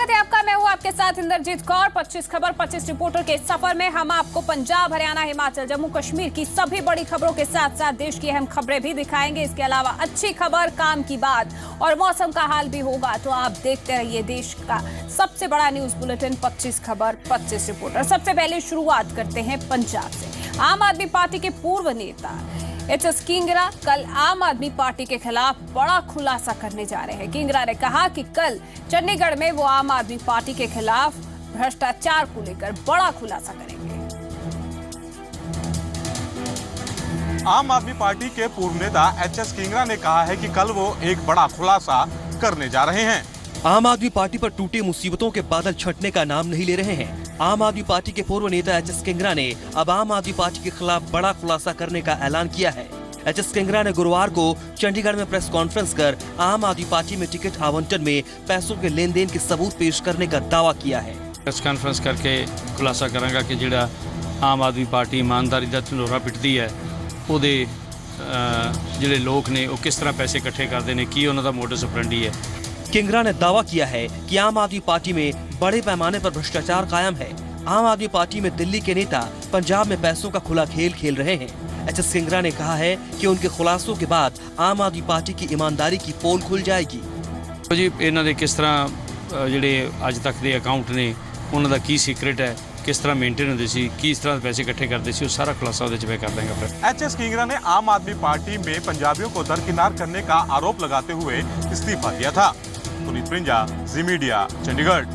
स्वागत है आपका। मैं हूं आपके साथ इंद्रजीत कौर। 25 खबर 25 रिपोर्टर के सफर में हम आपको पंजाब, हरियाणा, हिमाचल, जम्मू कश्मीर की सभी बड़ी खबरों के साथ साथ देश की अहम खबरें भी दिखाएंगे। इसके अलावा अच्छी खबर, काम की बात और मौसम का हाल भी होगा। तो आप देखते रहिए देश का सबसे बड़ा न्यूज बुलेटिन 25 खबर 25 रिपोर्टर। सबसे पहले शुरुआत करते हैं पंजाब से। आम आदमी पार्टी के पूर्व नेता एच.एस. किंगरा कल आम आदमी पार्टी के खिलाफ बड़ा खुलासा करने जा रहे हैं। किंगरा ने कहा कि कल चंडीगढ़ में वो आम आदमी पार्टी के खिलाफ भ्रष्टाचार को लेकर बड़ा खुलासा करेंगे। आम आदमी पार्टी के पूर्व नेता एच.एस. किंगरा ने कहा है कि कल वो एक बड़ा खुलासा करने जा रहे हैं। आम आदमी पार्टी पर टूटे मुसीबतों के बादल छटने का नाम नहीं ले रहे हैं। आम आदमी पार्टी के पूर्व नेता एच.एस. किंगरा ने अब आम आदमी पार्टी के खिलाफ बड़ा खुलासा करने का ऐलान किया है। एच.एस. किंगरा ने गुरुवार को चंडीगढ़ में प्रेस कॉन्फ्रेंस कर आम आदमी पार्टी में टिकट आवंटन में पैसों के लेन देन के सबूत पेश करने का दावा किया है। प्रेस कॉन्फ्रेंस करके खुलासा करांगा कि जिहड़ा आम आदमी पार्टी ईमानदारी दा ढिंढोरा पिटदी है, ਉਹਦੇ ਜਿਹੜੇ लोग ने वो किस तरह पैसे इकट्ठे करते हैं, की उन्हों दा मोडस ऑपरेंडी है। किंगरा ने दावा किया है कि आम आदमी पार्टी में बड़े पैमाने पर भ्रष्टाचार कायम है। आम आदमी पार्टी में दिल्ली के नेता पंजाब में पैसों का खुला खेल खेल रहे हैं। एच.एस. किंगरा ने कहा है कि उनके खुलासों के बाद आम आदमी पार्टी की ईमानदारी की पोल खुल जाएगी। तो जी इन्हों ने किस तरह ਜਿਹੜੇ ਅੱਜ तक के अकाउंट ने उन्हों का की सीक्रेट है, किस तरह मेंटेन होते सी, किस तरह पैसे इकट्ठे करते सी, वो सारा खुलासा ਉਹਦੇ 'ਚ मैं कर देंगे। फिर एच.एस. किंगरा ने आम आदमी पार्टी में पंजाबियों को दरकिनार करने का आरोप लगाते हुए इस्तीफा दिया था। पुनीत प्रिंजा, जी मीडिया, चंडीगढ़।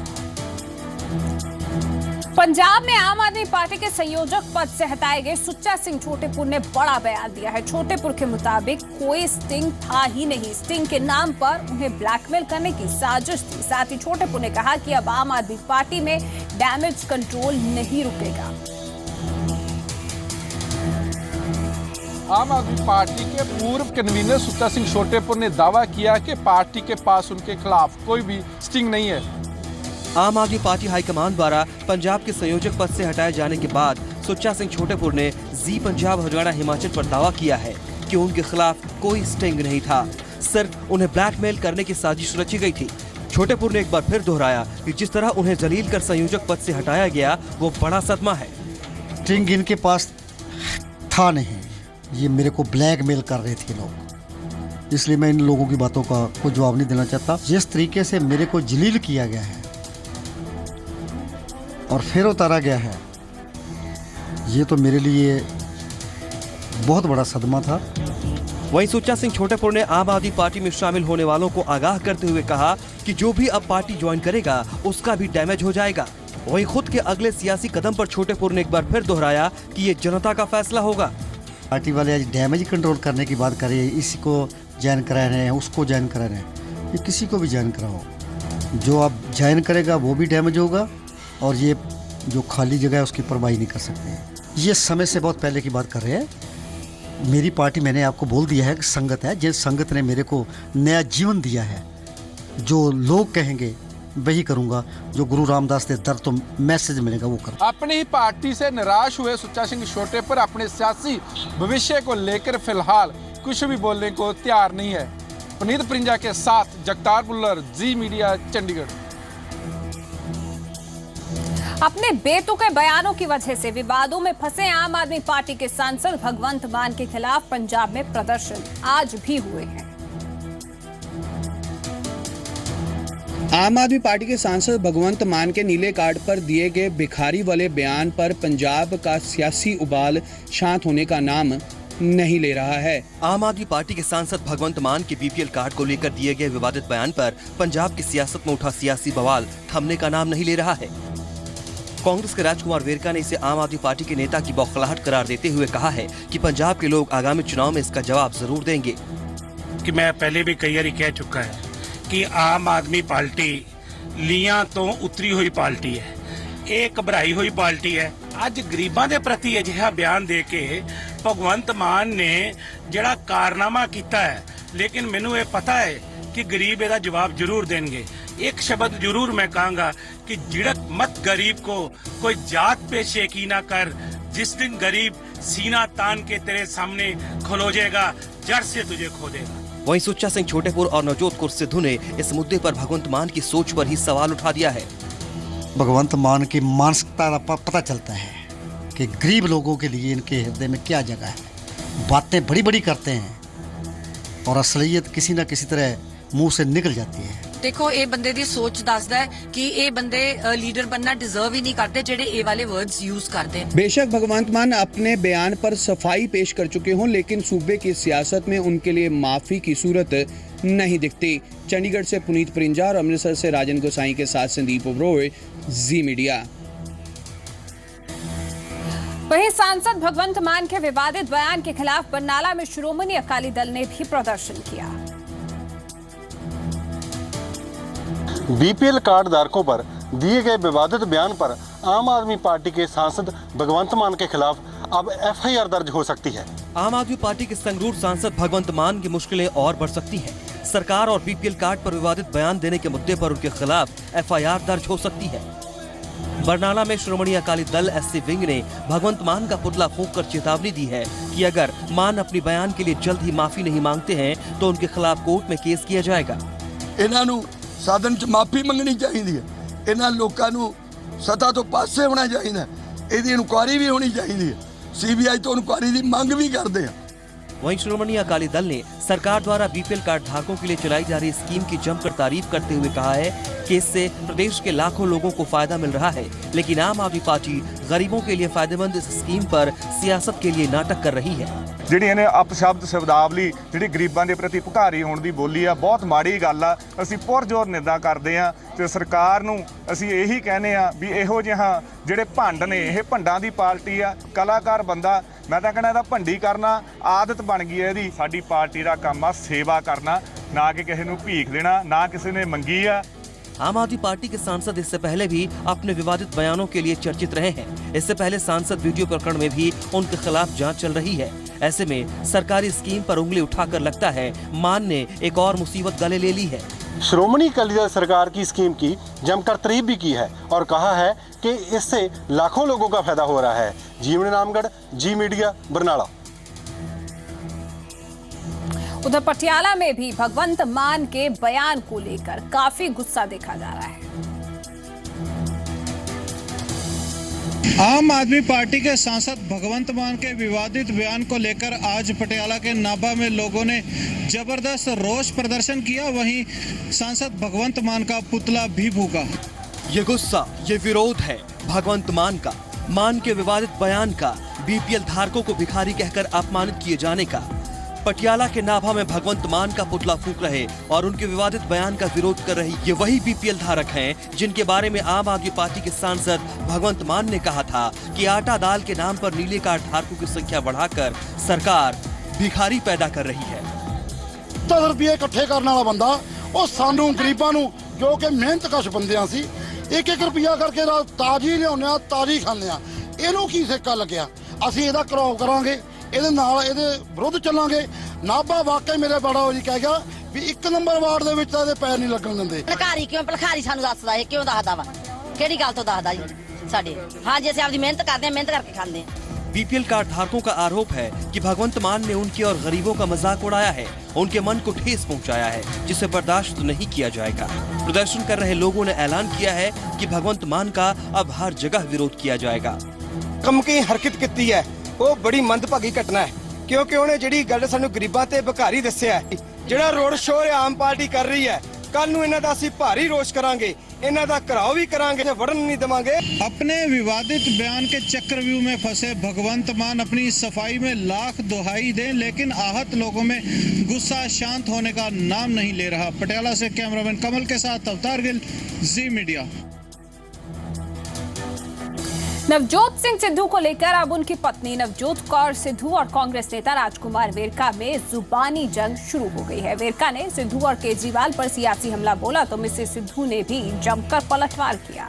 पंजाब में आम आदमी पार्टी के संयोजक पद से हटाए गए सुच्चा सिंह छोटेपुर ने बड़ा बयान दिया है। छोटेपुर के मुताबिक कोई स्टिंग था ही नहीं। स्टिंग के नाम पर उन्हें ब्लैकमेल करने की साजिश थी। साथ ही छोटेपुर ने कहा कि अब आम आदमी पार्टी में डैमेज कंट्रोल नहीं रुकेगा। आम आदमी पार्टी के पूर्व कन्वीनर सुच्चा सिंह छोटेपुर ने दावा किया कि पार्टी के पास उनके खिलाफ कोई भी स्टिंग नहीं है। आम आदमी पार्टी हाईकमान द्वारा पंजाब के संयोजक पद से हटाए जाने के बाद सुच्चा सिंह छोटेपुर ने जी पंजाब, हरियाणा, हिमाचल पर दावा किया है कि उनके खिलाफ कोई स्टिंग नहीं था, सिर्फ उन्हें ब्लैकमेल करने की साजिश रची गई थी। छोटेपुर ने एक बार फिर दोहराया कि जिस तरह उन्हें जलील कर संयोजक पद से हटाया गया वो बड़ा सदमा है। स्टिंग इनके पास था नहीं, ये मेरे को ब्लैकमेल कर रहे थे लोग, इसलिए मैं इन लोगों की बातों का कोई जवाब नहीं देना चाहता। जिस तरीके से मेरे को जलील किया गया है और फिर उतारा गया है, ये तो मेरे लिए बहुत बड़ा सदमा था। वहीं सुच्चा सिंह छोटेपुर ने आम आदमी पार्टी में शामिल होने वालों को आगाह करते हुए कहा कि जो भी अब पार्टी ज्वाइन करेगा उसका भी डैमेज हो जाएगा। वहीं खुद के अगले सियासी कदम पर छोटेपुर ने एक बार फिर दोहराया कि ये जनता का फैसला होगा। पार्टी वाले आज डैमेज कंट्रोल करने की बात कर रहे हैं, इसी को ज्वाइन करा रहे हैं, उसको ज्वाइन करा रहे हैं। ये किसी को भी ज्वाइन कराओ, जो आप ज्वाइन करेगा वो भी डैमेज होगा और ये जो खाली जगह है उसकी परवाही नहीं कर सकते। ये समय से बहुत पहले की बात कर रहे हैं। मेरी पार्टी, मैंने आपको बोल दिया है कि संगत है, जिस संगत ने मेरे को नया जीवन दिया है, जो लोग कहेंगे वही करूंगा, जो गुरु रामदास के दर तो मैसेज मिलेगा वो करूंगा। अपनी ही पार्टी से निराश हुए सुच्चा सिंह छोटेपुर अपने सियासी भविष्य को लेकर फिलहाल कुछ भी बोलने को तैयार नहीं है। पुनीत प्रिंजा के साथ जगतार बुल्लर, जी मीडिया, चंडीगढ़। अपने बेतुके बयानों की वजह से विवादों में फंसे आम आदमी पार्टी के सांसद भगवंत मान के खिलाफ पंजाब में प्रदर्शन आज भी हुए हैं। आम आदमी पार्टी के सांसद भगवंत मान के नीले कार्ड पर दिए गए भिखारी वाले बयान पर पंजाब का सियासी उबाल शांत होने का नाम नहीं ले रहा है। आम आदमी पार्टी के सांसद भगवंत मान के बीपीएल कार्ड को लेकर दिए गए विवादित बयान पर पंजाब की सियासत में उठा सियासी बवाल थमने का नाम नहीं ले रहा है। कांग्रेस के राजकुमार वेरका ने इसे आम आदमी पार्टी के नेता की बौखलाहट करार देते हुए कहा है कि पंजाब के लोग आगामी चुनाव में इसका जवाब जरूर देंगे। कि मैं पहले भी कई बार कह चुका है कि आम आदमी पार्टी ਲੀਆਂ ਤੋਂ ਉਤਰੀ ਹੋਈ ਪਾਰਟੀ ਹੈ, ਇਹ ਘਬਰਾਈ ਹੋਈ ਪਾਰਟੀ ਹੈ। ਅੱਜ ਗਰੀਬਾਂ ਦੇ ਪ੍ਰਤੀ ਅਜਿਹਾ ਬਿਆਨ ਦੇ ਕੇ ਭਗਵੰਤ ਮਾਨ ਨੇ ਜਿਹੜਾ ਕਾਰਨਾਮਾ ਕੀਤਾ ਹੈ, ਲੇਕਿਨ ਮੈਨੂੰ ਇਹ ਪਤਾ ਹੈ कि गरीब ਇਹਦਾ जवाब जरूर देंगे। एक शब्द जरूर मैं कहूँगा कि झिड़क मत गरीब को, कोई जात पे शेकी ना कर। जिस दिन गरीब सीना तान के तेरे सामने खलो जाएगा, जड़ से तुझे खो देगा। वहीं सुच्चा सिंह छोटेपुर और नवजोत कौर सिद्धू ने इस मुद्दे पर भगवंत मान की सोच पर ही सवाल उठा दिया है। भगवंत मान की मानसिकता का पता चलता है कि गरीब लोगों के लिए इनके हृदय में क्या जगह है। बातें बड़ी बड़ी करते हैं और असलियत किसी न किसी तरह मुंह से निकल जाती है। देखो ये बंदे दी सोच दसदा है कि ये बंदे लीडर बनना डिजर्व ही नहीं करते जेडे ये वाले वर्ड्स यूज करते हैं। बेशक भगवंत मान अपने बयान पर सफाई पेश कर चुके हों, लेकिन सूबे की सियासत में उनके लिए माफी की सूरत नहीं दिखती। चंडीगढ़ से पुनीत परिंजा और अमृतसर से राजन गोसाई के साथ संदीप ओबरॉय, जी मीडिया। वहीं सांसद भगवंत मान के विवादित बयान के खिलाफ बरनाला में श्रोमणी अकाली दल ने भी प्रदर्शन किया। बीपीएल कार्ड धारकों पर दिए गए विवादित बयान पर आम आदमी पार्टी के सांसद भगवंत मान के खिलाफ अब एफआईआर दर्ज हो सकती है। आम आदमी पार्टी के संगरूर सांसद भगवंत मान की मुश्किलें और बढ़ सकती हैं। सरकार और बीपीएल कार्ड पर विवादित बयान देने के मुद्दे पर उनके खिलाफ एफआईआर दर्ज हो सकती है। बरनाला में श्रोमणी अकाली दल एससी विंग ने भगवंत मान का पुतला फूंक कर चेतावनी दी है कि अगर मान अपनी बयान के लिए जल्द ही माफी नहीं मांगते हैं तो उनके खिलाफ कोर्ट में केस किया जाएगा। इन्हों साधन च माफी मंगनी चाहिए है, इन्होंने लोगों सत्ता तो पासे होना चाहिए, इसकी इंक्वायरी भी होनी चाहिए, सीबीआई तो इंक्वायरी की मांग भी करते हैं। वहीं श्रोमणी अकाली दल ने सरकार द्वारा बीपीएल कार्ड धारकों के लिए चलाई जा रही स्कीम की जमकर तारीफ करते हुए कहा है कि इससे प्रदेश के लाखों लोगों को फायदा मिल रहा है, लेकिन आम आदमी पार्टी गरीबों के लिए फायदेमंद इस स्कीम पर सियासत के लिए नाटक कर रही है। ਜਿਹੜੀ ਇਹਨੇ ਅਪਸ਼ਬਦ ਸ਼ਬਦਾਵਲੀ ਜਿਹੜੀ ਗਰੀਬਾਂ ਦੇ ਪ੍ਰਤੀ ਭਿਖਾਰੀ ਹੋਣ ਦੀ ਬੋਲੀ ਆ, ਬਹੁਤ ਮਾੜੀ ਗੱਲ ਆ। ਅਸੀਂ ਪੁਰਜ਼ੋਰ ਨਿੰਦਾ ਕਰਦੇ ਆ ਤੇ ਸਰਕਾਰ ਨੂੰ ਅਸੀਂ ਇਹੀ ਕਹਿੰਦੇ ਆ ਵੀ ਇਹੋ ਜਿਹਾ ਜਿਹੜੇ ਭੰਡ ਨੇ, ਇਹ ਭੰਡਾਂ ਦੀ ਪਾਰਟੀ ਆ। ਕਲਾਕਾਰ ਬੰਦਾ, ਮੈਂ ਤਾਂ ਕਹਿੰਦਾ ਇਹਦਾ ਭੰਡੀ ਕਰਨਾ ਆਦਤ ਬਣ ਗਈ ਹੈ ਇਹਦੀ। ਸਾਡੀ ਪਾਰਟੀ ਦਾ ਕੰਮ ਆ ਸੇਵਾ ਕਰਨਾ, ਨਾ ਕਿ ਕਿਸੇ ਨੂੰ ਭੀਖ ਦੇਣਾ, ਨਾ ਕਿਸੇ ਨੇ ਮੰਗੀ ਆ। आम आदमी पार्टी के सांसद इससे पहले भी अपने विवादित बयानों के लिए चर्चित रहे हैं। इससे पहले सांसद वीडियो प्रकरण में भी उनके खिलाफ जांच चल रही है। ऐसे में सरकारी स्कीम पर उंगली उठाकर लगता है मान ने एक और मुसीबत गले ले ली है। श्रोमणी अकाली दल सरकार की स्कीम की जमकर तारीफ भी की है और कहा है कि इससे लाखों लोगों का फायदा हो रहा है। जीवन रामगढ़, जी मीडिया, बरनाला। उधर पटियाला में भी भगवंत मान के बयान को लेकर काफी गुस्सा देखा जा रहा है। आम आदमी पार्टी के सांसद भगवंत मान के विवादित बयान को लेकर आज पटियाला के नाभा में लोगों ने जबरदस्त रोष प्रदर्शन किया। वहीं सांसद भगवंत मान का पुतला भी फूंका। ये गुस्सा, ये विरोध है भगवंत मान का, मान के विवादित बयान का, बीपीएल धारकों को भिखारी कहकर अपमानित किए जाने का। पटियाला के नाभा में भगवंत मान का पुतला फूंक रहे और उनके विवादित बयान का विरोध कर रही ये वही बीपीएल धारक हैं जिनके बारे में आम आदमी पार्टी के सांसद भगवंत मान ने कहा था कि आटा दाल के नाम पर नीले कार्ड धारकों की संख्या बढ़ाकर सरकार भिखारी पैदा कर रही है। 10 रुपये इकट्ठे करने वाला बंदा ਉਹ ਸਾਨੂੰ ਗਰੀਬਾਂ ਨੂੰ ਜੋ ਕਿ ਮਿਹਨਤਕਸ਼ ਬੰਦਿਆਂ ਸੀ ਇੱਕ ਇੱਕ ਰੁਪਿਆ ਕਰਕੇ ਤਾਜ਼ੀ ਲਿਆਉਂਦੇ ਆ, ਤਾਜ਼ੀ ਖਾਂਦੇ ਆ। ਇਹਨੂੰ ਕੀ ਸਿੱਕਾ ਲੱਗਿਆ? ਅਸੀਂ ਇਹਦਾ ਕਰਾਓ ਕਰਾਂਗੇ, ਇਹਦੇ ਨਾਲ ਇਹਦੇ ਵਿਰੁੱਧ ਚੱਲਾਂਗੇ। ਨਾਭਾ ਵਾਕਈ ਮੇਰੇ ਬੜਾ ਹੋ ਜੀ ਕਹਿ ਗਿਆ ਵੀ 1 ਨੰਬਰ ਵਾਰਡ ਦੇ ਵਿੱਚ ਤਾਂ ਇਹਦੇ ਪੈਰ ਨਹੀਂ ਲੱਗਣ ਦਿੰਦੇ। ਭਿਖਾਰੀ ਕਿਉਂ? ਭਿਖਾਰੀ ਸਾਨੂੰ ਦੱਸਦਾ ਇਹ ਕਿਉਂ ਦੱਸਦਾ ਵਾ? ਕਿਹੜੀ ਗੱਲ ਤੋਂ ਦੱਸਦਾ ਜੀ ਸਾਡੇ? ਹਾਂ ਜੀ ਅਸੀਂ ਆਪਦੀ ਮਿਹਨਤ ਕਰਦੇ ਆ, ਮਿਹਨਤ ਕਰਕੇ खाते हैं। बीपीएल कार्ड धारकों का आरोप है कि भगवंत मान ने उनके और गरीबों का मजाक उड़ाया है, उनके मन को ठेस पहुंचाया है, जिसे बर्दाश्त नहीं किया जाएगा। प्रदर्शन कर रहे लोगों ने ऐलान किया है कि भगवंत मान का अब हर जगह विरोध किया जाएगा। कमकी हरकत की है वो बड़ी मंदभागी घटना है, क्योंकि उन्हें जिहड़ी गल सानू गरीबां ते भिखारी दस्सिया है, जिहड़ा रोड शो आम पार्टी कर रही है, कल नूं इन्हां दा असीं भारी रोष करांगे, इन्हां दा घराव भी करांगे, वड़न नहीं देवांगे। अपने विवादित बयान के चक्रव्यूह में फंसे भगवंत मान अपनी सफाई में लाख दुहाई दें, लेकिन आहत लोगों में गुस्सा शांत होने का नाम नहीं ले रहा। पटियाला से कैमरामैन कमल के साथ अवतार गिल, जी मीडिया। नवजोत सिंह सिद्धू को लेकर अब उनकी पत्नी नवजोत कौर सिद्धू और कांग्रेस नेता राजकुमार वेरका में जुबानी जंग शुरू हो गई है। वेरका ने सिद्धू और केजरीवाल पर सियासी हमला बोला तो मिसेस सिद्धू ने भी जमकर पलटवार किया।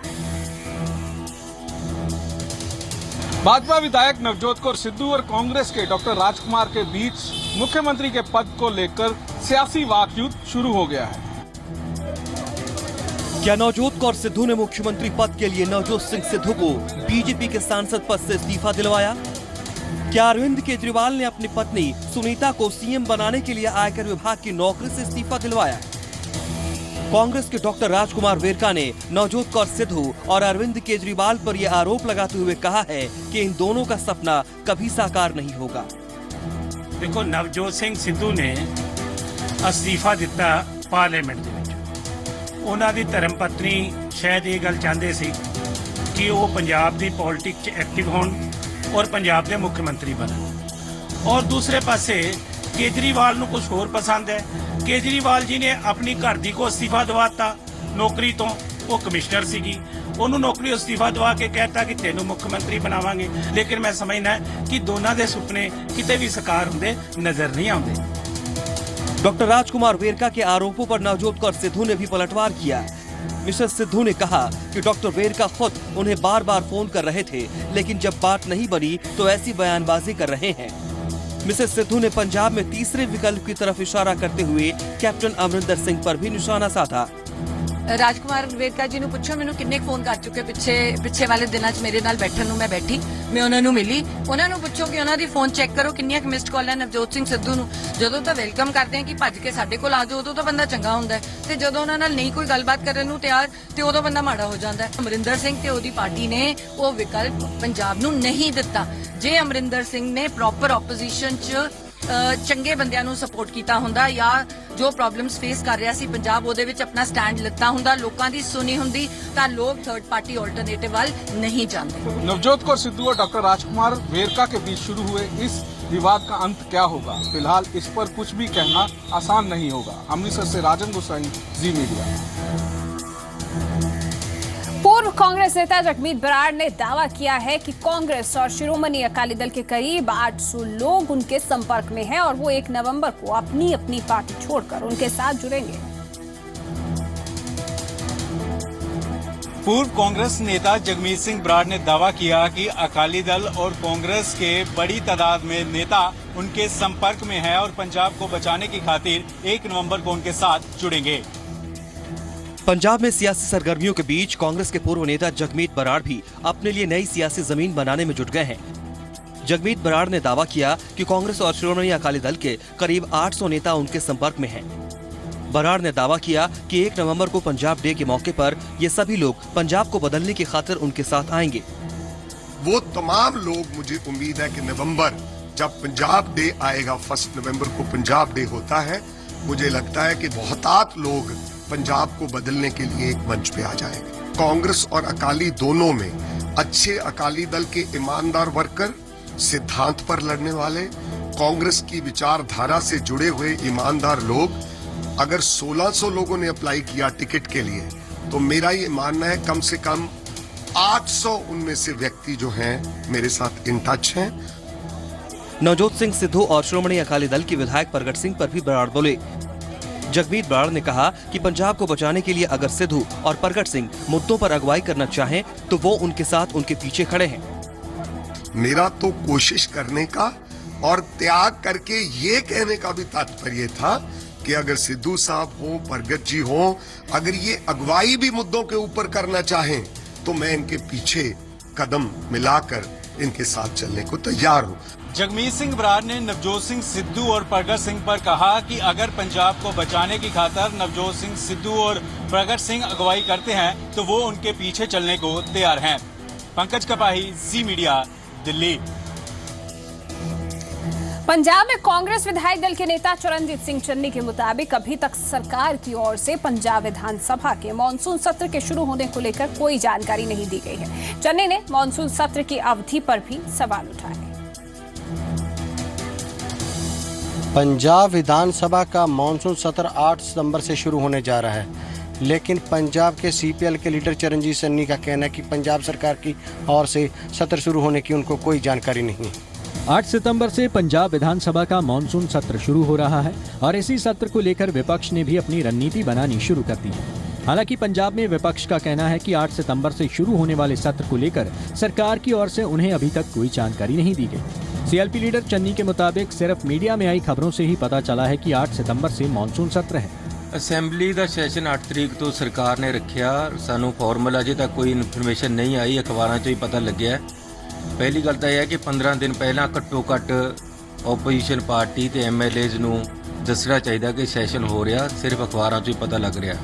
भाजपा विधायक नवजोत कौर सिद्धू और कांग्रेस के डॉक्टर राजकुमार के बीच मुख्यमंत्री के पद को लेकर सियासी वाकयुद्ध शुरू हो गया है। क्या नवजोत कौर सिद्धू ने मुख्यमंत्री पद के लिए नवजोत सिंह सिद्धू को बीजेपी के सांसद पद से इस्तीफा दिलवाया? क्या अरविंद केजरीवाल ने अपनी पत्नी सुनीता को सीएम बनाने के लिए आयकर विभाग की नौकरी से इस्तीफा दिलवाया? कांग्रेस के डॉक्टर राजकुमार वेरका ने नवजोत कौर सिद्धू और अरविंद केजरीवाल पर यह आरोप लगाते हुए कहा है कि इन दोनों का सपना कभी साकार नहीं होगा। देखो, नवजोत ਸਿੰਘ ਸਿੱਧੂ ਨੇ ਅਸਤੀਫਾ ਦਿੱਤਾ ਪਾਰਲੀਮੈਂਟ ਦੇ ਵਿੱਚ। ਉਹਨਾਂ ਦੀ ਧਰਮ ਪਤਨੀ ਸ਼ਾਇਦ ਇਹ ਗੱਲ ਚਾਹੁੰਦੇ ਸੀ ਕਿ ਉਹ ਪੰਜਾਬ ਦੀ ਪੋਲਿਟਿਕਸ 'ਚ ਐਕਟਿਵ ਹੋਣ ਔਰ ਪੰਜਾਬ ਦੇ ਮੁੱਖ ਮੰਤਰੀ ਬਣਨ। ਔਰ ਦੂਸਰੇ ਪਾਸੇ केजरीवाल ਨੂੰ कुछ ਹੋਰ पसंद है। केजरीवाल जी ने अपनी घर दी को इस्तीफा दवाता नौकरी तो, वो कमिश्नर सीगी, ਉਹਨੂੰ नौकरी इस्तीफा दवा के कहता कि तेनों मुख्यमंत्री बनावांगे। लेकिन मैं समझना है कि दोनों के सुपने किते भी साकार होंदे नजर नहीं आते। डॉक्टर राजकुमार वेरका के आरोपों पर नवजोत कौर सिद्धू ने भी पलटवार किया। मिसेस सिद्धू ने कहा कि डॉक्टर वेरका खुद उन्हें बार बार फोन कर रहे थे, लेकिन जब बात नहीं बनी तो ऐसी बयानबाजी कर रहे हैं। मिसेस सिद्धू ने पंजाब में तीसरे विकल्प की तरफ इशारा करते हुए कैप्टन अमरिंदर सिंह पर भी निशाना साधा। राजकुमार वेरका जी ਨੂੰ ਪੁੱਛੋ ਮੈਨੂੰ ਕਿੰਨੇ ਫੋਨ ਕਰ ਚੁੱਕੇ ਪਿੱਛੇ ਵਾਲੇ ਦਿਨਾਂ 'ਚ ਮੇਰੇ ਨਾਲ ਬੈਠਣ ਨੂੰ ਮੈਂ ਬੈਠੀ, ਮੈਂ ਉਹਨਾਂ ਨੂੰ ਮਿਲੀ। ਉਹਨਾਂ ਨੂੰ ਪੁੱਛੋ ਕਿ ਉਹਨਾਂ ਦੀ ਫੋਨ ਚੈੱਕ ਕਰੋ ਕਿੰਨੀਆਂ ਮਿਸਡ ਕਾਲ ਹੈ ਨਵਜੋਤ ਸਿੰਘ ਸਿੱਧੂ ਨੂੰ। ਜਦੋਂ ਤਾਂ ਵੈਲਕਮ ਕਰਦੇ ਆ ਕਿ ਭੱਜ ਕੇ ਸਾਡੇ ਕੋਲ ਆ ਜਾਓ, ਉਦੋਂ ਤਾਂ ਬੰਦਾ ਚੰਗਾ ਹੁੰਦਾ ਹੈ, ਤੇ ਜਦੋਂ ਉਹਨਾਂ ਨਾਲ ਨਹੀਂ ਕੋਈ ਗੱਲਬਾਤ ਕਰਨ ਨੂੰ ਤਿਆਰ ਤੇ ਉਦੋਂ ਬੰਦਾ ਮਾੜਾ ਹੋ ਜਾਂਦਾ ਹੈ। ਅਮਰਿੰਦਰ ਸਿੰਘ ਤੇ ਉਹਦੀ ਪਾਰਟੀ ਨੇ ਉਹ ਵਿਕਲਪ ਪੰਜਾਬ ਨੂੰ ਨਹੀਂ ਦਿੱਤਾ। ਜੇ ਅਮਰਿੰਦਰ ਸਿੰਘ ਨੇ ਪ੍ਰੋਪਰ ਆਪੋਜੀਸ਼ਨ 'ਚ ਚੰਗੇ ਬੰਦਿਆਂ ਨੂੰ ਸਪੋਰਟ ਕੀਤਾ ਹੁੰਦਾ ਜਾਂ ਜੋ ਪ੍ਰੋਬਲਮਸ ਫੇਸ ਕਰ ਰਿਹਾ ਸੀ ਪੰਜਾਬ ਉਹਦੇ ਵਿੱਚ ਆਪਣਾ ਸਟੈਂਡ ਲਿੱਤਾ ਹੁੰਦਾ, ਲੋਕਾਂ ਦੀ ਸੁਣੀ ਹੁੰਦੀ, ਤਾਂ ਲੋਕ ਥਰਡ पार्टी ऑल्टरनेटिव वाल नहीं जानते। नवजोत कौर सिद्धू और डॉक्टर राजकुमार वेरका के बीच शुरू हुए इस विवाद का अंत क्या होगा, फिलहाल इस पर कुछ भी कहना आसान नहीं होगा। अमृतसर से राजन गोसाई, जी मीडिया। पूर्व कांग्रेस नेता जगमीत बराड़ ने दावा किया है कि कांग्रेस और शिरोमणि अकाली दल के करीब 800 लोग उनके संपर्क में हैं और वो 1 नवंबर को अपनी अपनी पार्टी छोड़कर उनके साथ जुड़ेंगे। पूर्व कांग्रेस नेता जगमीत सिंह बराड़ ने दावा किया कि अकाली दल और कांग्रेस के बड़ी तादाद में नेता उनके संपर्क में हैं और पंजाब को बचाने की खातिर 1 नवंबर को उनके साथ जुड़ेंगे। पंजाब में सियासी सरगर्मियों के बीच कांग्रेस के पूर्व नेता जगमीत बराड़ भी अपने लिए नई सियासी जमीन बनाने में जुट गए हैं। जगमीत बराड़ ने दावा किया कि कांग्रेस और शिरोमणि अकाली दल के करीब 800 नेता उनके संपर्क में हैं। बराड़ ने दावा किया कि 1 नवंबर को पंजाब डे के मौके पर ये सभी लोग पंजाब को बदलने की खातिर उनके साथ आएंगे। वो तमाम लोग, मुझे उम्मीद है कि नवंबर जब पंजाब डे आएगा, 1 नवंबर को पंजाब डे होता है, मुझे लगता है कि बहुतात लोग पंजाब को बदलने के लिए एक मंच पे आ जाएंगे। कांग्रेस और अकाली दोनों में अच्छे अकाली दल के ईमानदार वर्कर, सिद्धांत पर लड़ने वाले, कांग्रेस की विचारधारा से जुड़े हुए ईमानदार लोग, अगर 1600 लोगों ने अप्लाई किया टिकट के लिए, तो मेरा ये मानना है कम से कम 800 उनमें से व्यक्ति जो हैं मेरे साथ इन टच हैं। नवजोत सिंह सिद्धू और शिरोमणि अकाली दल के विधायक प्रगट सिंह पर भी बराड़ बोले। जगमीत बराड़ ने कहा कि पंजाब को बचाने के लिए अगर सिद्धू और प्रगट सिंह मुद्दों पर अगुवाई करना चाहें तो वो उनके साथ उनके पीछे खड़े हैं। मेरा तो कोशिश करने का और त्याग करके ये कहने का भी तात्पर्य था कि अगर सिद्धू साहब हो, प्रगट जी हो, अगर ये अगुवाई भी मुद्दों के ऊपर करना चाहें तो मैं इनके पीछे कदम मिलाकर इनके साथ चलने को तैयार हूँ। जगमीत सिंह बराड़ ने नवजोत सिंह सिद्धू और प्रगट सिंह पर कहा कि अगर पंजाब को बचाने की खातिर नवजोत सिंह सिद्धू और प्रगट सिंह अगुवाई करते हैं तो वो उनके पीछे चलने को तैयार हैं। पंकज कपाही, जी मीडिया, दिल्ली। पंजाब में कांग्रेस विधायक दल के नेता चरणजीत सिंह चन्नी के मुताबिक अभी तक सरकार की ओर से पंजाब विधानसभा के मानसून सत्र के शुरू होने को लेकर कोई जानकारी नहीं दी गई है। चन्नी ने मानसून सत्र की अवधि पर भी सवाल उठाए। पंजाब विधानसभा का मानसून सत्र 8 सितंबर से शुरू होने जा रहा है, लेकिन पंजाब के सीपीएल के लीडर चरणजीत चन्नी का कहना है कि पंजाब सरकार की ओर से सत्र शुरू होने की उनको कोई जानकारी नहीं है। 8 सितंबर से पंजाब विधानसभा का मानसून सत्र शुरू हो रहा है और इसी सत्र को लेकर विपक्ष ने भी अपनी रणनीति बनानी शुरू कर दी है। हालांकि पंजाब में विपक्ष का कहना है कि 8 सितंबर से शुरू होने वाले सत्र को लेकर सरकार की ओर से उन्हें अभी तक कोई जानकारी नहीं दी गई। सीएलपी लीडर चन्नी के मुताबिक सिर्फ मीडिया में आई खबरों से ही पता चला है कि 8 सितंबर से मानसून सत्र है। ਅਸੈਂਬਲੀ ਦਾ ਸੈਸ਼ਨ 8 ਤਰੀਕ ਤੋਂ ਸਰਕਾਰ ਨੇ ਰੱਖਿਆ, ਸਾਨੂੰ ਫਾਰਮਲ ਅਜੇ ਤੱਕ ਕੋਈ ਇਨਫੋਰਮੇਸ਼ਨ ਨਹੀਂ ਆਈ, ਅਖਬਾਰਾਂ 'ਚੋਂ ਹੀ ਪਤਾ ਲੱਗਿਆ ਪਹਿਲੀ ਗੱਲ ਤਾਂ ਇਹ ਹੈ ਕਿ 15 ਦਿਨ ਪਹਿਲਾਂ ਘੱਟੋ ਘੱਟ ਓਪੋਜੀਸ਼ਨ ਪਾਰਟੀ ਤੇ ਐਮਐਲਏਜ਼ ਨੂੰ ਦੱਸਣਾ ਚਾਹੀਦਾ ਕਿ ਸੈਸ਼ਨ ਹੋ ਰਿਹਾ, ਸਿਰਫ ਅਖਬਾਰਾਂ 'ਚ ਹੀ ਪਤਾ ਲੱਗ ਰਿਹਾ।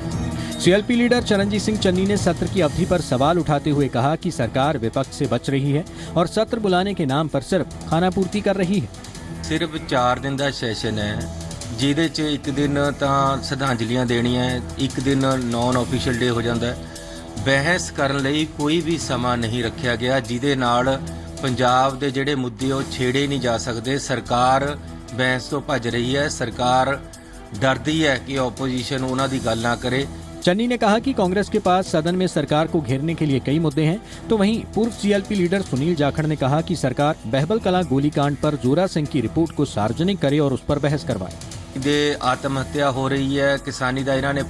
सीएलपी लीडर चरणजीत सिंह चन्नी ने सत्र की अवधि पर सवाल उठाते हुए कहा कि सरकार विपक्ष से बच रही है और सत्र बुलाने के नाम पर सिर्फ खानापूर्ति कर रही है। सिर्फ 4 दिन का सैशन है, ਜਿਹਦੇ 'ਚ ਇੱਕ ਦਿਨ ਤਾਂ ਸ਼ਰਧਾਂਜਲੀਆਂ ਦੇਣੀਆਂ, ਇੱਕ ਦਿਨ ਨੌਨ ਆਫੀਸ਼ੀਅਲ ਡੇ ਹੋ ਜਾਂਦਾ ਹੈ। ਬਹਿਸ ਕਰਨ ਲਈ ਕੋਈ ਵੀ ਸਮਾਂ ਨਹੀਂ ਰੱਖਿਆ ਗਿਆ ਜਿਹਦੇ ਨਾਲ ਪੰਜਾਬ ਦੇ ਜਿਹੜੇ ਮੁੱਦੇ ਉਹ ਛੇੜੇ ਨਹੀਂ ਜਾ ਸਕਦੇ। ਸਰਕਾਰ ਬਹਿਸ ਤੋਂ ਭੱਜ ਰਹੀ ਹੈ, ਸਰਕਾਰ ਡਰਦੀ ਹੈ कि ऑपोजिशन ਉਹਨਾਂ ਦੀ ਗੱਲ ਨਾ करे। चन्नी ने कहा कि कांग्रेस के पास सदन में सरकार को घेरने के लिए कई मुद्दे हैं, तो वहीं पूर्व सीएलपी लीडर सुनील जाखड़ ने कहा कि सरकार बहबल कलां गोलीकांड पर जोरा सिंह की रिपोर्ट को सार्वजनिक करे और उस पर बहस करवाए। ਦੇ ਆਤਮ ਹੱਤਿਆ ਹੋ ਰਹੀ ਹੈ, ਕਿਸਾਨੀ ਦਾ ਇਹਨਾਂ ਨੇ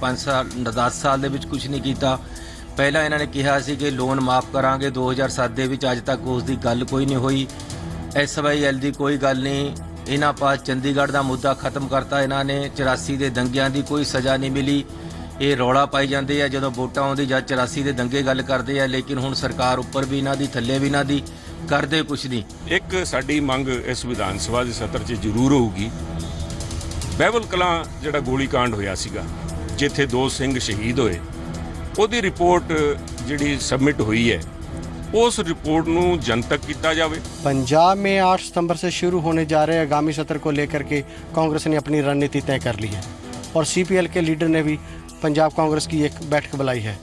10 ਸਾਲ ਦੇ ਵਿੱਚ ਕੁਝ ਨਹੀਂ ਕੀਤਾ। ਪਹਿਲਾਂ ਇਹਨਾਂ ਨੇ ਕਿਹਾ ਸੀ ਕਿ ਲੋਨ ਮਾਫ ਕਰਾਂਗੇ 2007 ਦੇ ਵਿੱਚ, ਅੱਜ ਤੱਕ ਉਸ ਦੀ ਗੱਲ ਕੋਈ ਨਹੀਂ ਹੋਈ। SYL ਦੀ ਕੋਈ ਗੱਲ ਨਹੀਂ। ਇਹਨਾਂ ਪਾਸ ਚੰਡੀਗੜ੍ਹ ਦਾ ਮੁੱਦਾ ਖਤਮ ਕਰਤਾ ਇਹਨਾਂ ਨੇ। 84 ਦੇ ਦੰਗਿਆਂ ਦੀ ਕੋਈ ਸਜ਼ਾ ਨਹੀਂ ਮਿਲੀ। ਇਹ ਰੌਲਾ ਪਾਈ ਜਾਂਦੇ ਆ ਜਦੋਂ ਵੋਟਾਂ ਆਉਂਦੀ ਜਾਂ 84 ਦੇ ਦੰਗੇ ਗੱਲ ਕਰਦੇ ਆ, ਲੇਕਿਨ ਹੁਣ ਸਰਕਾਰ ਉੱਪਰ ਵੀ ਇਹਨਾਂ ਦੀ ਥੱਲੇ ਵੀ ਇਹਨਾਂ ਦੀ ਕਰਦੇ ਕੁਛ ਨਹੀਂ। ਇੱਕ ਸਾਡੀ ਮੰਗ ਇਸ ਵਿਧਾਨ ਸਭਾ ਦੇ ਸੱਤਰ 'ਚ ਜ਼ਰੂਰ ਹੋਊਗੀ। ਬਹਿਬਲ ਕਲਾਂ ਜਿਹੜਾ ਗੋਲੀकांड ਹੋਇਆ ਸੀਗਾ, ਜਿੱਥੇ 2 ਸਿੰਘ ਸ਼ਹੀਦ ਹੋਏ, ਉਹਦੀ ਰਿਪੋਰਟ ਜਿਹੜੀ ਸਬਮਿਟ ਹੋਈ ਹੈ, उस रिपोर्ट ਨੂੰ जनतक किया जाए। पंजाब में 8 सितंबर से शुरू होने जा रहे आगामी सत्र को लेकर के कांग्रेस ने अपनी रणनीति तय कर ली है और CPL के लीडर ने भी पंजाब कांग्रेस की एक बैठक बुलाई है।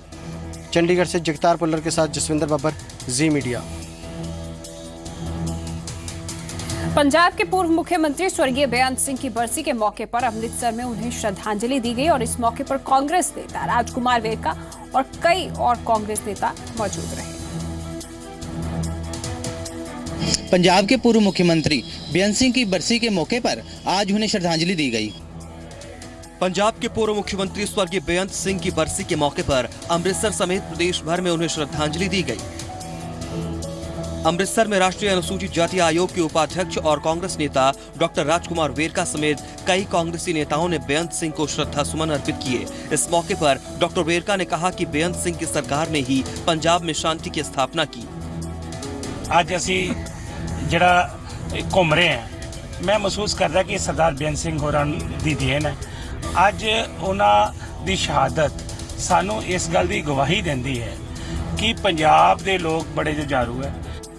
चंडीगढ़ से जगतार पुल्लर के साथ जसविंदर बब्बर, जी मीडिया। पंजाब के पूर्व मुख्यमंत्री स्वर्गीय बेअंत सिंह की बरसी के मौके पर अमृतसर में उन्हें श्रद्धांजलि दी गई और इस मौके पर कांग्रेस नेता राजकुमार वेरका और कई और कांग्रेस नेता मौजूद रहे। पंजाब के पूर्व मुख्यमंत्री बेअंत सिंह की बरसी के मौके पर आज उन्हें श्रद्धांजलि दी गई। पंजाब के पूर्व मुख्यमंत्री स्वर्गीय बेअंत सिंह की बरसी के मौके पर अमृतसर समेत प्रदेश भर में उन्हें श्रद्धांजलि दी गई। अमृतसर में राष्ट्रीय अनुसूचित जाति आयोग के उपाध्यक्ष और कांग्रेस नेता डॉक्टर राजकुमार वेरका समेत कई कांग्रेसी नेताओं ने बेअंत सिंह को श्रद्धा सुमन अर्पित किए। इस मौके पर डॉक्टर वेरका ने कहा कि बेअंत सिंह की सरकार ने ही पंजाब में शांति की स्थापना की। ਅੱਜ ਅਸੀਂ ਜਿਹੜਾ ਘੁੰਮ ਰਹੇ ਹਾਂ, ਮੈਂ ਮਹਿਸੂਸ ਕਰਦਾ ਕਿ ਸਰਦਾਰ ਬੇਅੰਤ ਸਿੰਘ ਹੋਰਾਂ ਦੀ ਦੇਣ ਹੈ। ਅੱਜ ਉਹਨਾਂ ਦੀ ਸ਼ਹਾਦਤ ਸਾਨੂੰ ਇਸ ਗੱਲ ਦੀ ਗਵਾਹੀ ਦਿੰਦੀ ਹੈ ਕਿ ਪੰਜਾਬ ਦੇ ਲੋਕ ਬੜੇ ਜੁਝਾਰੂ ਹੈ।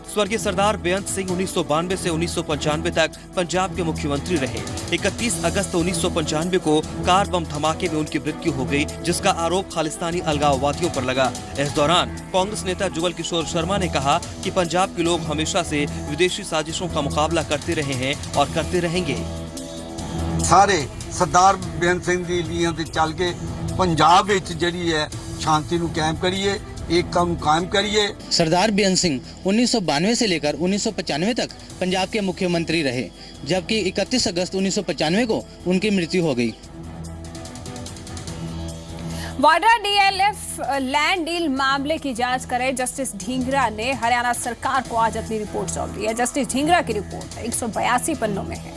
स्वर्गीय सरदार बेअंत सिंह 1992 से 1995 तक पंजाब के मुख्यमंत्री रहे। 31 अगस्त 1995 को कार बम धमाके में उनकी मृत्यु हो गई, जिसका आरोप खालिस्तानी अलगाववादियों पर लगा। इस दौरान कांग्रेस नेता जुगल किशोर शर्मा ने कहा कि पंजाब के लोग हमेशा से विदेशी साजिशों का मुकाबला करते रहे हैं और करते रहेंगे। सारे सरदार बेअंत सिंह दी लीहां ते चल के पंजाब विच जिहड़ी है शांति नूं कायम करिए, एकता नूं कायम करिए। सरदार बेअंत सिंह 1992 से लेकर 1995 तक पंजाब के मुख्यमंत्री रहे, जबकि 31 अगस्त 1995 को उनकी मृत्यु हो गई। वाड्रा DLF लैंड डील मामले की जांच करे जस्टिस ढींगरा ने हरियाणा सरकार को आज अपनी रिपोर्ट सौंप दी है। जस्टिस ढींगरा की रिपोर्ट 182 पन्नों में है।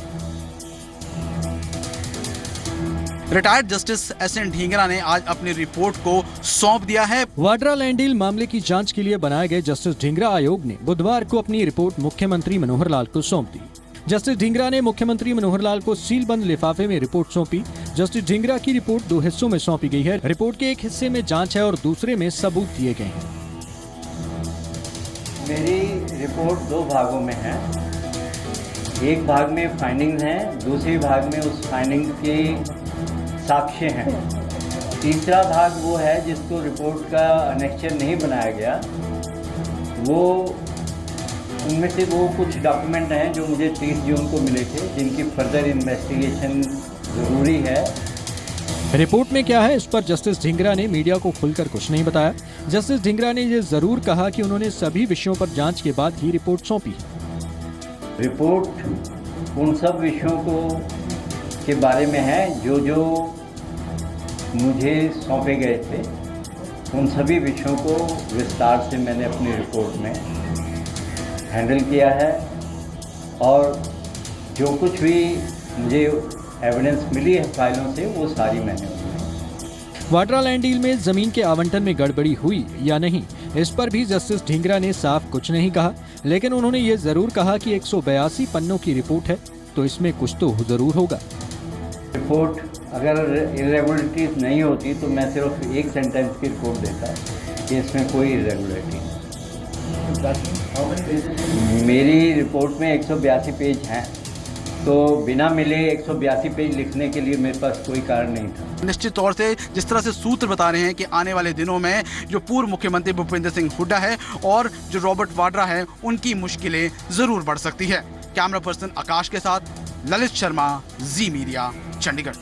रिटायर्ड जस्टिस SN ढींगरा ने आज अपनी रिपोर्ट को सौंप दिया है। वाड्रा लैंड डील मामले की जांच के लिए बनाए गए जस्टिस ढींगरा आयोग ने बुधवार को अपनी रिपोर्ट मुख्यमंत्री मनोहर लाल को सौंप दी। जस्टिस ढींगरा ने मुख्यमंत्री मनोहर लाल को सीलबंद लिफाफे में रिपोर्ट सौंपी। जस्टिस ढींगरा की रिपोर्ट 2 हिस्सों में सौंपी गई है। रिपोर्ट के एक हिस्से में जांच है और दूसरे में सबूत दिए गए हैं। मेरी रिपोर्ट 2 भागों में है। एक भाग में फाइंडिंग्स हैं, दूसरे भाग में उस फाइंडिंग के साक्ष्य हैं। तीसरा भाग वो है जिसको रिपोर्ट का अनेक्चर नहीं बनाया गया। वो उनमें से वो कुछ डॉक्यूमेंट हैं जो मुझे 30 जून को मिले थे, जिनकी फर्दर इन्वेस्टिगेशन ज़रूरी है। रिपोर्ट में क्या है, इस पर जस्टिस ढींगरा ने मीडिया को खुलकर कुछ नहीं बताया। जस्टिस ढींगरा ने ये जरूर कहा कि उन्होंने सभी विषयों पर जांच के बाद ही रिपोर्ट सौंपी। रिपोर्ट उन सब विषयों को के बारे में है जो मुझे सौंपे गए थे। उन सभी विषयों को विस्तार से मैंने अपनी रिपोर्ट में हैंडल किया है और जो कुछ भी मुझे एविडेंस मिली है फाइलों से वो सारी मैंने वाड्रा लैंड डील में जमीन के आवंटन में गड़बड़ी हुई या नहीं, इस पर भी जस्टिस ढींगरा ने साफ कुछ नहीं कहा। लेकिन उन्होंने ये जरूर कहा कि 182 पन्नों की रिपोर्ट है तो इसमें कुछ तो जरूर होगा। रिपोर्ट अगर इरेगुलरिटीज नहीं होती तो मैं सिर्फ एक सेंटेंस की रिपोर्ट देता कि इसमें कोई इरेगुलरिटी नहीं। मेरी रिपोर्ट में 182 पेज हैं, तो बिना मिले 182 पेज लिखने के लिए मेरे पास कोई कारण नहीं था। निश्चित तौर से जिस तरह से सूत्र बता रहे हैं कि आने वाले दिनों में जो पूर्व मुख्यमंत्री भूपेंद्र सिंह हुड्डा है और जो रॉबर्ट वाड्रा है, उनकी मुश्किलें जरूर बढ़ सकती है। कैमरा पर्सन आकाश के साथ ललित शर्मा, जी मीडिया, चंडीगढ़।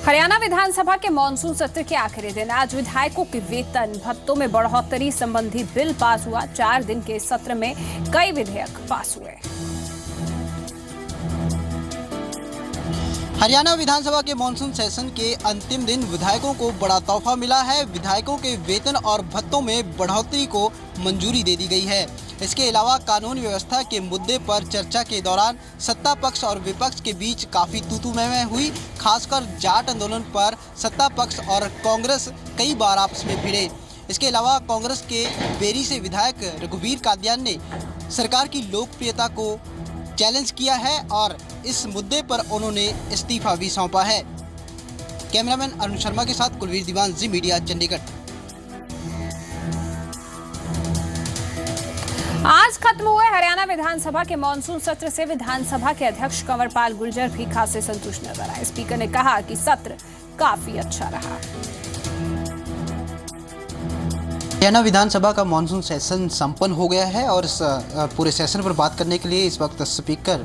हरियाणा विधानसभा के मॉनसून सत्र के आखिरी दिन आज विधायकों के वेतन भत्तों में बढ़ोतरी संबंधी बिल पास हुआ। 4 दिन के सत्र में कई विधेयक पास हुए। हरियाणा विधानसभा के मॉनसून सेशन के अंतिम दिन विधायकों को बड़ा तोहफा मिला है। विधायकों के वेतन और भत्तों में बढ़ोतरी को मंजूरी दे दी गई है। इसके अलावा कानून व्यवस्था के मुद्दे पर चर्चा के दौरान सत्ता पक्ष और विपक्ष के बीच काफी तूतू-मैं-मैं हुई। खासकर जाट आंदोलन पर सत्ता पक्ष और कांग्रेस कई बार आपस में भिड़े। इसके अलावा कांग्रेस के बेरी से विधायक रघुवीर कादियान ने सरकार की लोकप्रियता को चैलेंज किया है और इस मुद्दे पर उन्होंने इस्तीफा भी सौंपा है। कैमरामैन अरुण शर्मा के साथ कुलवीर दीवान, जी मीडिया, चंडीगढ़। आज खत्म हुए हरियाणा विधानसभा के मॉनसून सत्र से विधानसभा के अध्यक्ष कंवरपाल गुर्जर भी खासे संतुष्ट नजर आए। स्पीकर ने कहा कि सत्र काफी अच्छा रहा। हरियाणा विधानसभा का मॉनसून सेशन संपन्न हो गया है और इस पूरे सेशन पर बात करने के लिए इस वक्त स्पीकर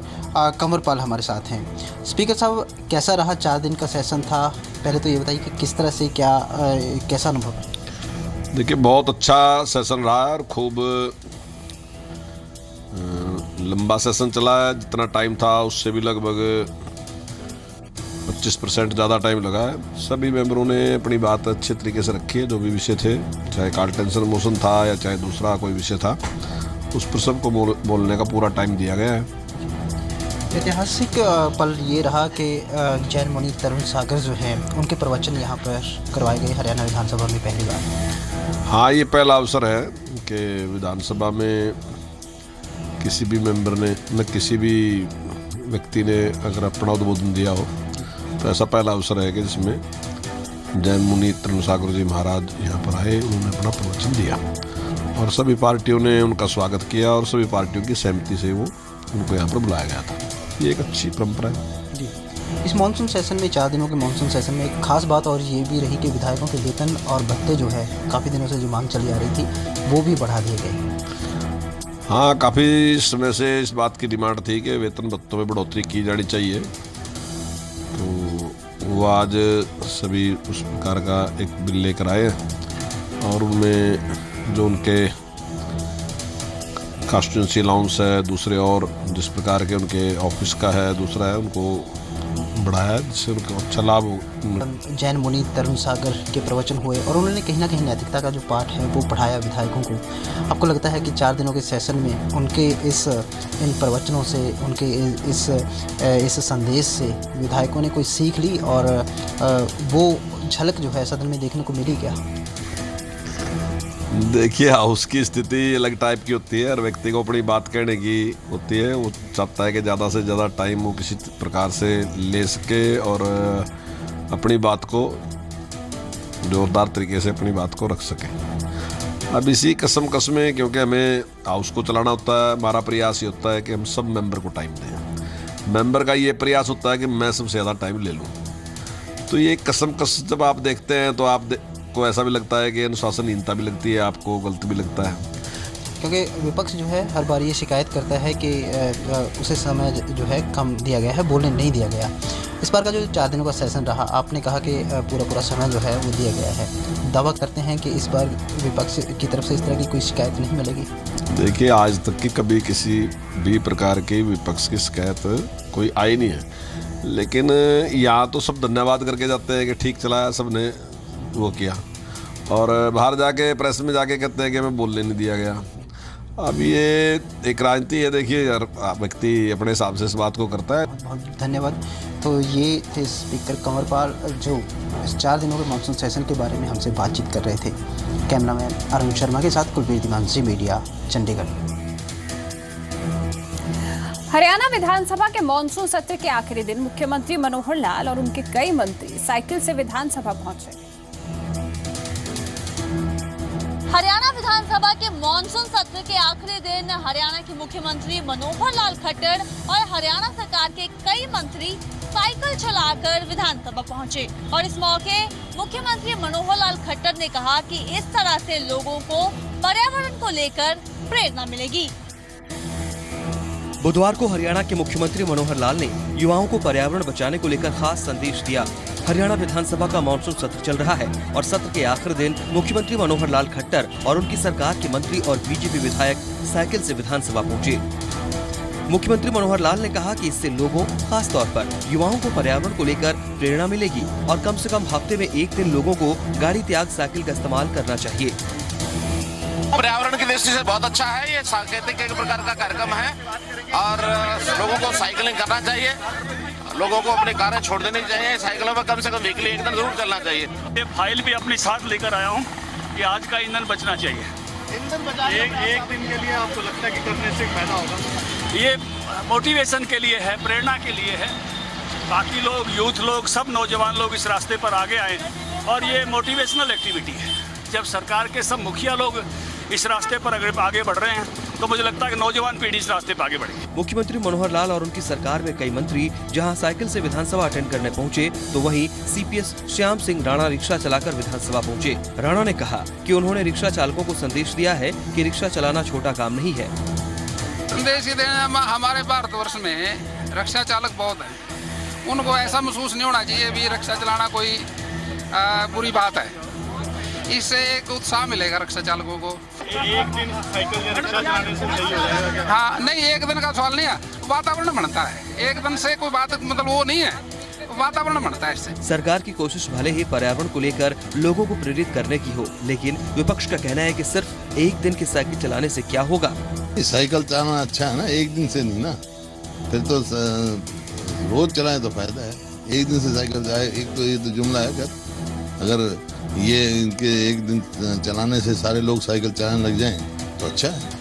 कंवरपाल हमारे साथ हैं। स्पीकर साहब, कैसा रहा 4 दिन का सेशन था? पहले तो ये बताइए कि किस तरह से कैसा अनुभव है? देखिए, बहुत अच्छा सेशन रहा है और खूब लंबा सेशन चला है। जितना टाइम था उससे भी लगभग 25% ज़्यादा टाइम लगा है। सभी मेंबरों ने अपनी बात अच्छे तरीके से रखी है। जो भी विषय थे, चाहे कॉल टेंशन मोशन था या चाहे दूसरा कोई विषय था, उस पर सबको बोलने का पूरा टाइम दिया गया है। ऐतिहासिक पल ये रहा कि जैन मुनि तरुण सागर जो हैं, उनके प्रवचन यहाँ पर करवाए गए हरियाणा विधानसभा में पहली बार। हाँ, ये पहला अवसर है कि विधानसभा में किसी भी मेंबर ने न किसी भी व्यक्ति ने अगर अपना उद्बोधन दिया हो तो ऐसा पहला अवसर है कि जिसमें जैन मुनि तरुण सागर जी महाराज यहाँ पर आए, उन्होंने अपना प्रवचन दिया और सभी पार्टियों ने उनका स्वागत किया और सभी पार्टियों की सहमति से वो उनको यहाँ पर बुलाया गया था। ये एक अच्छी परंपरा है जी। इस मानसून सेशन में 4 दिनों के मानसून सेशन में एक खास बात और ये भी रही कि विधायकों के वेतन और भत्ते जो है काफ़ी दिनों से जो मांग चली आ रही थी वो भी बढ़ा दिए गए। हाँ, काफ़ी समय से इस बात की डिमांड थी कि वेतन भत्तों में बढ़ोतरी की जानी चाहिए, तो वो आज सभी उस प्रकार का एक बिल लेकर आए और उनमें जो उनके कॉन्स्टिट्यूंसी अलाउंस है, दूसरे और जिस प्रकार के उनके ऑफिस का है, दूसरा है, उनको बढ़ाया जिससे उनको अच्छा लाभ हो। जैन मुनि तरुण सागर के प्रवचन हुए और उन्होंने कहीं ना कहीं नैतिकता का जो पाठ है वो पढ़ाया विधायकों को। आपको लगता है कि 4 दिनों के सेशन में उनके इन प्रवचनों से, उनके इस संदेश से विधायकों ने कोई सीख ली और वो झलक जो है सदन में देखने को मिली क्या? देखिए, हाउस की स्थिति अलग टाइप की होती है। हर व्यक्ति को अपनी बात कहने की होती है। वो चाहता है कि ज़्यादा से ज़्यादा टाइम वो किसी प्रकार से ले सके और अपनी बात को जोरदार तरीके से अपनी बात को रख सके। अब इसी कसम में, क्योंकि हमें हाउस को चलाना होता है, हमारा प्रयास ये होता है कि हम सब मेंबर को टाइम दें। मेंबर का ये प्रयास होता है कि मैं सबसे ज़्यादा टाइम ले लूँ। तो ये कसम जब आप देखते हैं तो आपको ऐसा भी लगता है कि अनुशासनहीनता भी लगती है, आपको गलत भी लगता है। क्योंकि विपक्ष जो है हर बार ये शिकायत करता है कि उसे समय जो है कम दिया गया है, बोलने नहीं दिया गया। इस बार का जो 4 दिनों का सेशन रहा, आपने कहा कि पूरा समय जो है वो दिया गया है। दावा करते हैं कि इस बार विपक्ष की तरफ से इस तरह की कोई शिकायत नहीं मिलेगी। देखिए, आज तक की कभी किसी भी प्रकार की विपक्ष की शिकायत कोई आई नहीं है, लेकिन यहाँ तो सब धन्यवाद करके जाते हैं कि ठीक चलाया, सब ने वो किया, और बाहर जाके प्रेस में जाके कहते हैं कि हमें बोलने नहीं दिया गया। अब ये एक राजनीति है, देखिए यार, व्यक्ति अपने हिसाब से इस बात को करता है। बहुत धन्यवाद। तो ये थे स्पीकर कंवरपाल जो इस 4 दिनों के मानसून सेशन के बारे में हमसे बातचीत कर रहे थे। कैमरामैन अरुण शर्मा के साथ कुलबीर दीवान, जी मीडिया, चंडीगढ़। हरियाणा विधानसभा के मॉनसून सत्र के आखिरी दिन मुख्यमंत्री मनोहर लाल और उनके कई मंत्री साइकिल से विधानसभा पहुंचे। हरियाणा विधानसभा के मॉनसून सत्र के आखिरी दिन हरियाणा के मुख्यमंत्री मनोहर लाल खट्टर और हरियाणा सरकार के कई मंत्री साइकिल चलाकर विधानसभा पहुंचे और इस मौके मुख्यमंत्री मनोहर लाल खट्टर ने कहा कि इस तरह से लोगों को पर्यावरण को लेकर प्रेरणा मिलेगी। बुधवार को हरियाणा के मुख्यमंत्री मनोहर लाल ने युवाओं को पर्यावरण बचाने को लेकर खास संदेश दिया। हरियाणा विधानसभा का मानसून सत्र चल रहा है और सत्र के आखिरी दिन मुख्यमंत्री मनोहर लाल खट्टर और उनकी सरकार के मंत्री और बीजेपी विधायक साइकिल से विधानसभा पहुंचे। मुख्यमंत्री मनोहर लाल ने कहा कि इससे लोगों, खास तौर पर युवाओं को पर्यावरण को लेकर प्रेरणा मिलेगी और कम से कम हफ्ते में एक दिन लोगों को गाड़ी त्याग साइकिल का इस्तेमाल करना चाहिए। पर्यावरण की दृष्टि से बहुत अच्छा है, ये सांकेतिक एक प्रकार का कार्यक्रम है और लोगों को साइकिलिंग करना चाहिए, लोगों को अपनी कारें छोड़ देनी चाहिए, साइकिलों में कम से कम वीकली एक दिन जरूर चलना चाहिए। ये फाइल भी अपने साथ लेकर आया हूँ कि आज का ईंधन बचना चाहिए। ईंधन बचाने एक दिन के लिए आपको लगता है कि करने से फायदा होगा? ये मोटिवेशन के लिए है, प्रेरणा के लिए है। बाकी लोग, यूथ लोग, सब नौजवान लोग इस रास्ते पर आगे आए और ये मोटिवेशनल एक्टिविटी है। जब सरकार के सब मुखिया लोग इस रास्ते पर अगर आगे बढ़ रहे हैं तो मुझे लगता है कि नौजवान पीढ़ी इस रास्ते पर आगे बढ़ेगी। मुख्यमंत्री मनोहर लाल और उनकी सरकार में कई मंत्री जहां साइकिल से विधानसभा अटेंड करने पहुंचे, तो वहीं सीपीएस श्याम सिंह राणा रिक्शा चलाकर विधानसभा पहुंचे। राणा ने कहा कि उन्होंने रिक्शा चालकों को संदेश दिया है कि रिक्शा चलाना छोटा काम नहीं है। संदेश देना, हमारे भारतवर्ष में रिक्शा चालक बहुत है, उनको ऐसा महसूस नहीं होना चाहिए भी रिक्शा चलाना कोई बुरी बात है। इससे एक उत्साह मिलेगा रिक्शा चालकों को। एक दिन साइकिल या रिक्शा चलाने से सही हो जाएगा? हाँ, नहीं, एक दिन का सवाल नहीं है, वातावरण बनता है। एक दिन से कोई बात मतलब वो नहीं है, वातावरण बनता है इससे। सरकार की कोशिश भले ही पर्यावरण को लेकर लोगों को प्रेरित करने की हो, लेकिन विपक्ष का कहना है कि सिर्फ एक दिन की साइकिल चलाने से क्या होगा। साइकिल चलाना अच्छा है ना, एक दिन से नहीं ना, फिर तो रोज चलाएं तो फायदा है। एक दिन से साइकिल जाए, एक तो ये तो जुमला है क्या? अगर ये इनके एक दिन चलाने से सारे लोग साइकिल चलाने लग जाएं तो अच्छा है।